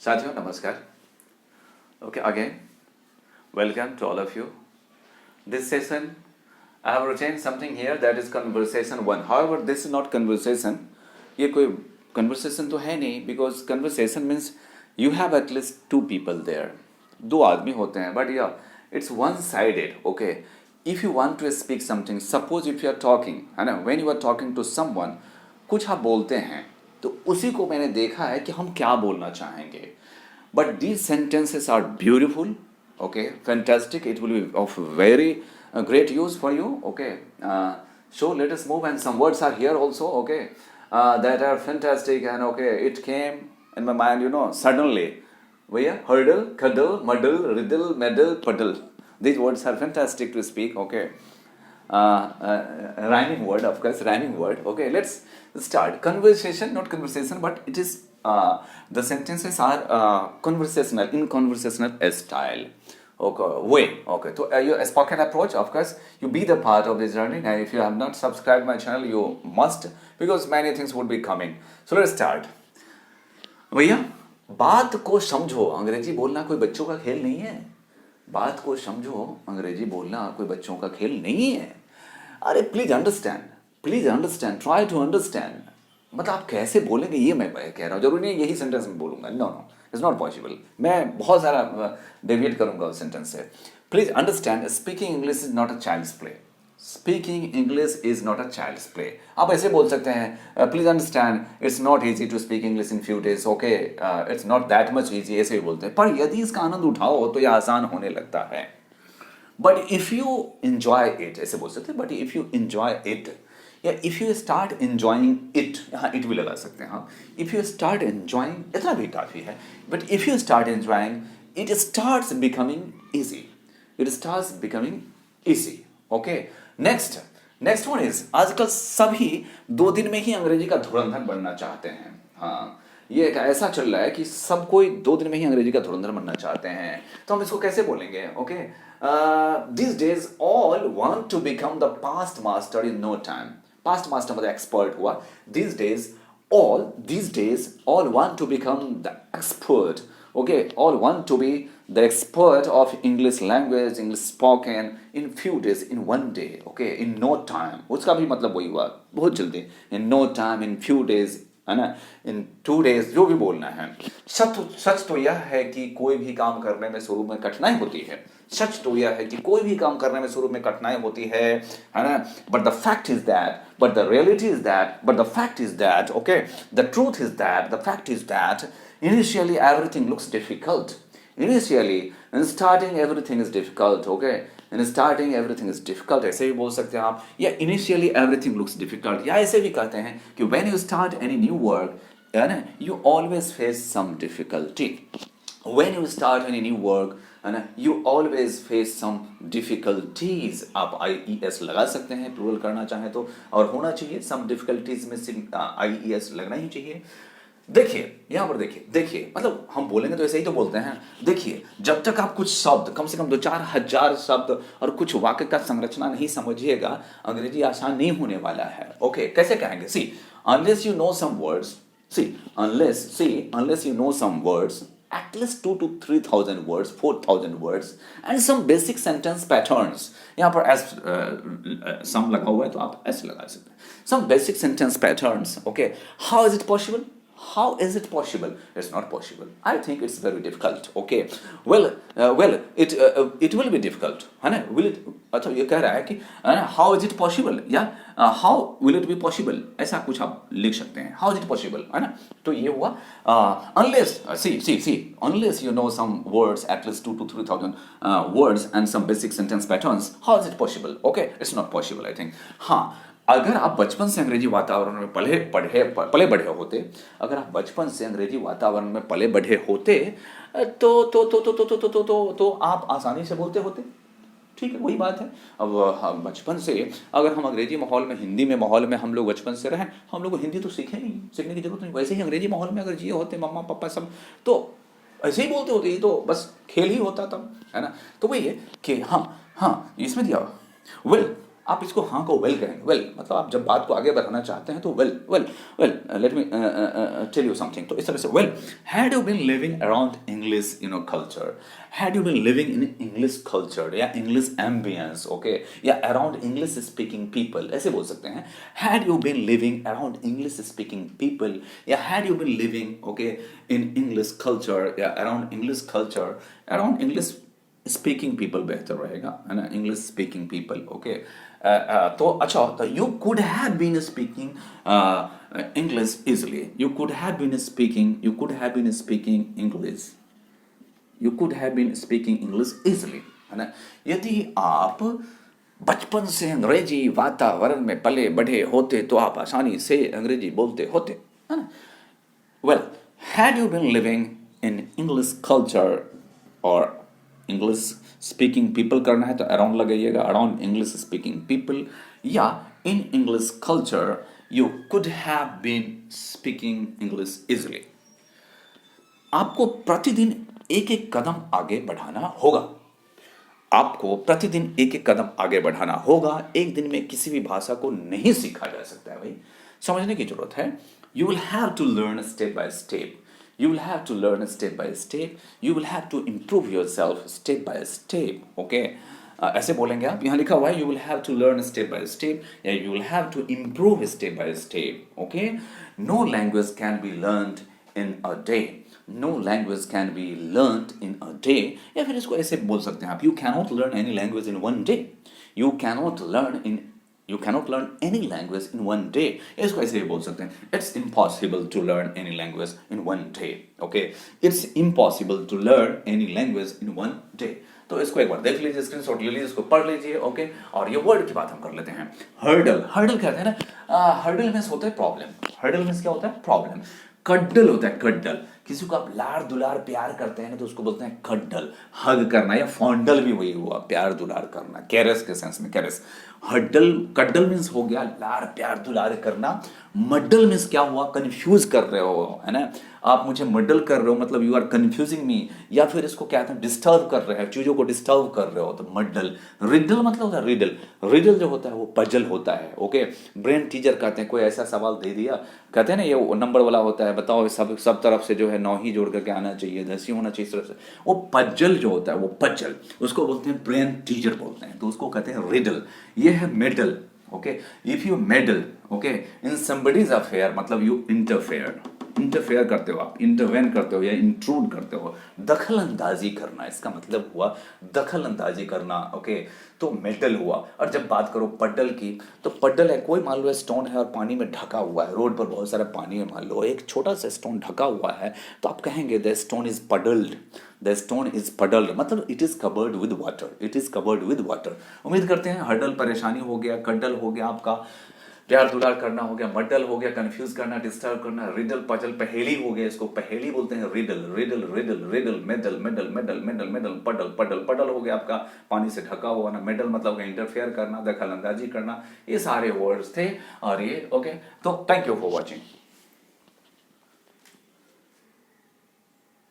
साथियों नमस्कार. Okay, again, welcome to all of you. This session, I have written something here that is conversation one. However, this is not conversation. ये कोई conversation तो है नहीं, because conversation means you have at least two people there. दो आदमी होते हैं, but yeah, it's one-sided. Okay, if you want to speak something, suppose if you are talking, है ना, when you are talking to someone, कुछ आप बोलते हैं, तो उसी को मैंने देखा है कि हम क्या बोलना चाहेंगे. But these sentences are beautiful, okay, fantastic. It will be of very great use for you, okay. So let us move, and some words are here also, okay, that are fantastic, and okay, it came in my mind, suddenly. Vaya, hurdle, cuddle, muddle, riddle, medal, puddle. These words are fantastic to speak, okay. Rhyming word, of course, rhyming word. Okay, let's start. Conversation, not conversation, but it is the sentences are conversational, in conversational style. Okay, way. Okay, so your spoken approach, of course, you be the part of this journey. And if you have not subscribed my channel, you must, because many things would be coming. So let's start. भैया, बात को समझो, अंग्रेजी बोलना कोई बच्चों का खेल नहीं है. बात को समझो, अंग्रेजी बोलना कोई बच्चों का खेल नहीं है. अरे please understand, try to understand. मतलब आप कैसे बोलेंगे ये मैं कह रहा हूँ. जरूरी नहीं यही सेंटेंस में बोलूंगा. No, it's not possible. मैं बहुत सारा डेविएट करूंगा उस सेंटेंस से. Please understand, speaking English is not a child's play. Speaking English is not a child's play. आप ऐसे बोल सकते हैं, please understand, it's not easy to speak English in few days. Okay, it's not that much easy, ऐसे ही बोलते हैं. पर यदि इसका आनंद उठाओ तो यह आसान होने लगता है. But if you enjoy it, ऐसे बोल सकते हैं. But if you enjoy it, या if you start enjoying it, यहाँ इट भी लगा सकते हैं. हाँ, इफ यू स्टार्ट एंजॉइंग, इतना भी काफी है. But if you start enjoying, it starts becoming easy. It starts becoming easy. Okay, next one is, आजकल सभी 2 दिन में ही अंग्रेजी का धुरंधर बनना चाहते हैं. हाँ, ये एक ऐसा चल रहा है कि सब कोई 2 दिन में ही अंग्रेजी का धुरंधर बनना चाहते हैं. तो हम इसको कैसे बोलेंगे? Okay, these days all want to become the past master in no time. Past master मतलब expert हुआ. These days all want to become the expert. Okay, all want to be the expert of English language, English spoken in few days, in one day. Okay, in no time. उसका भी मतलब वही हुआ, बहुत जल्दी. In no time, in few days, है ना, इन 2 days, जो भी बोलना है. सच तो यह है कि कोई भी काम करने में शुरू में कठिनाई होती है. सच तो यह है कि कोई भी काम करने में शुरू में कठिनाई होती है ना. But the fact is that, but the reality is that, but the fact is that, okay, the truth is that, the fact is that, initially everything looks difficult. Initially, in starting everything is difficult. Okay, in starting everything is difficult. ऐसे भी बोल सकते हैं आप, या initially everything looks difficult. या ऐसे भी कहते हैं कि when you start any new work, है ना, you always face some difficulty. When you start any new work, है ना, you always face some difficulties. आप IES लगा सकते हैं, प्लूरल करना चाहें तो, और होना चाहिए some difficulties में IES लगना ही चाहिए. देखिए यहाँ पर, देखिए मतलब हम बोलेंगे तो ऐसे ही तो बोलते हैं. देखिए, जब तक आप कुछ शब्द, कम से कम 2-4 हजार शब्द और कुछ वाक्य का संरचना नहीं समझिएगा, अंग्रेजी आसान नहीं होने वाला है. ओके, कैसे कहेंगे? सी, unless you know some words, unless you know some words, at least 2 to 3,000 words, 4,000 words, and some basic sentence patterns. यहाँ पर as some लगा हुआ है तो आप ऐसे लगा सकते हैं. Some basic sentence patterns. Okay, how is it possible? How is it possible? It's not possible. I think it's very difficult. Okay, well, it will be difficult. है ना? Will it? अच्छा, ये कह रहा है कि how is it possible? या how will it be possible? ऐसा कुछ आप लिख सकते हैं. How is it possible? है ना? तो ये हुआ. Unless unless you know some words, at least 2 to 3,000 words and some basic sentence patterns, how is it possible? Okay, it's not possible, I think. हाँ, अगर आप बचपन से अंग्रेजी वातावरण में पले बढ़े होते, अगर आप बचपन से अंग्रेजी वातावरण में पले बढ़े होते, तो आप आसानी से बोलते होते. ठीक है, वही बात है. अब बचपन से अगर हम अंग्रेजी माहौल में, हिंदी में माहौल में हम लोग बचपन से रहें, हम लोग को हिंदी तो सीखे नहीं, सीखने की जरूरत नहीं. वैसे ही अंग्रेजी माहौल में अगर जिए होते, मम्मा पापा सब तो ऐसे ही बोलते होते. ये तो बस खेल ही होता तब, है ना. तो वही है कि हाँ, इसमें दिया. वेल, आप इसको हाँ को वेल कहेंगे, वेल मतलब आप जब बात को आगे बढ़ाना चाहते हैं तो well well well, let me tell you something, तो इस तरह से well, had you been living around English culture, had you been living in English culture या इंग्लिश एम्बियंस, ओके, या अराउंड इंग्लिश स्पीकिंग पीपल, ऐसे बोल सकते हैं, had you been living around English speaking people, या had you been living okay in English culture या around English culture, around English speaking people बेहतर रहेगा, है ना, इंग्लिश स्पीकिंग पीपल, ओके। तो अच्छा, तो you could have been speaking English easily, you could have been speaking, you could have been speaking English, you could have been speaking English easily, है ना। यदि आप बचपन से अंग्रेजी वातावरण में पले बढ़े होते तो आप आसानी से अंग्रेजी बोलते होते, है ना। Well, had you been living in English culture और इंग्लिश स्पीकिंग पीपल करना है तो अराउंड लगाइएगा, अराउंड इंग्लिश स्पीकिंग पीपल, या in English culture you could have been speaking English easily. आपको प्रतिदिन एक एक कदम आगे बढ़ाना होगा, आपको प्रतिदिन एक एक कदम आगे बढ़ाना होगा। एक दिन में किसी भी भाषा को नहीं सीखा जा सकता है भाई, समझने की जरूरत है। You will have to learn step by step, you will have to learn step by step, you will have to improve yourself step by step, okay। ऐसे बोलेंगे आप, यहाँ लिखा हुआ है you will have to learn step by step या you will have to improve step by step, okay। No language can be learned in a day, no language can be learned in a day, या फिर इसको ऐसे बोल सकते हैं आप, you cannot learn any language in one day, you cannot learn any language in one day, इसको ऐसे भी बोल सकते हैं, it's impossible to learn any language in one day, okay, it's impossible to learn any language in one day। तो इसको एक बार देख लीजिए, स्क्रीनशॉट ले लीजिए, इसको पढ़ लीजिए, ओके। और ये वर्ड की बात हम कर लेते हैं, हर्डल, हर्डल कहते हैं ना, हर्डल मीन्स होता है प्रॉब्लम, हर्डल मीन्स क्या होता है, प्रॉब्लम। कड्डल होता है, कड्डल, किसी को आप लाड़ दुलार प्यार करते हैं ना तो उसको बोलते हैं कड्डल, हग करना, या फॉन्डल भी वही हुआ, प्यार दुलार करना, कैरस के सेंस में कैरस। हड्डल, कड्डल मीन्स हो गया लाड़ प्यार दुलार करना, मड्डल मीन्स क्या हुआ, कंफ्यूज कर रहे हो, है ना, आप मुझे मड्डल कर रहे हो मतलब यू आर कंफ्यूजिंग मी, या फिर इसको क्या कहते हैं, डिस्टर्ब कर रहे हैं, चीजों को डिस्टर्ब कर रहे हो, तो मड्डल। रिडल मतलब होता है रिडल, रिडल जो होता है वो पजल होता है, ओके। ब्रेन टीचर कहते हैं, कोई ऐसा सवाल दे दिया, कहते हैं ना ये नंबर वाला होता है, बताओ सब तरफ से जो है 9 ही जोड़ करके आना चाहिए, 10 ही होना चाहिए इस तरफ से, वो पजल जो होता है, वो पजल, उसको बोलते हैं ब्रेन टीचर बोलते हैं, तो उसको कहते हैं रिडल। ये है medal, okay. If you medal okay in somebody's affair मतलब यू इंटरफेयर करते हो, आप इंटरवेन करते हो या इंट्रूड करते हो, दखल अंदाजी करना, इसका मतलब हुआ दखल अंदाजी करना, ओके। तो मेडल हुआ। और जब बात करो पड्डल की, तो पड्डल है, कोई मान लो स्टोन है और पानी में ढका हुआ है, रोड पर बहुत सारा पानी है, मान लो एक छोटा सा स्टोन ढका हुआ है, तो आप कहेंगे the stone is puddled, the stone is puddled, मतलब it is covered with water, it is covered with water. उम्मीद करते हैं हर्डल परेशानी हो गया, कड्डल हो गया आपका प्यार दुलार करना हो गया, मड्डल हो गया कंफ्यूज करना, डिस्टर्ब करना, रिडल पजल पहेली हो गया, इसको पहेली बोलते हैं, riddle riddle riddle riddle, medal medal medal medal medal, पडल पडल पडल हो गया आपका पानी से ढका हुआ ना, मेडल मतलब इंटरफेयर करना, दखल अंदाजी करना, ये सारे वर्ड्स थे। और ये ओके, तो थैंक यू फॉर वॉचिंग।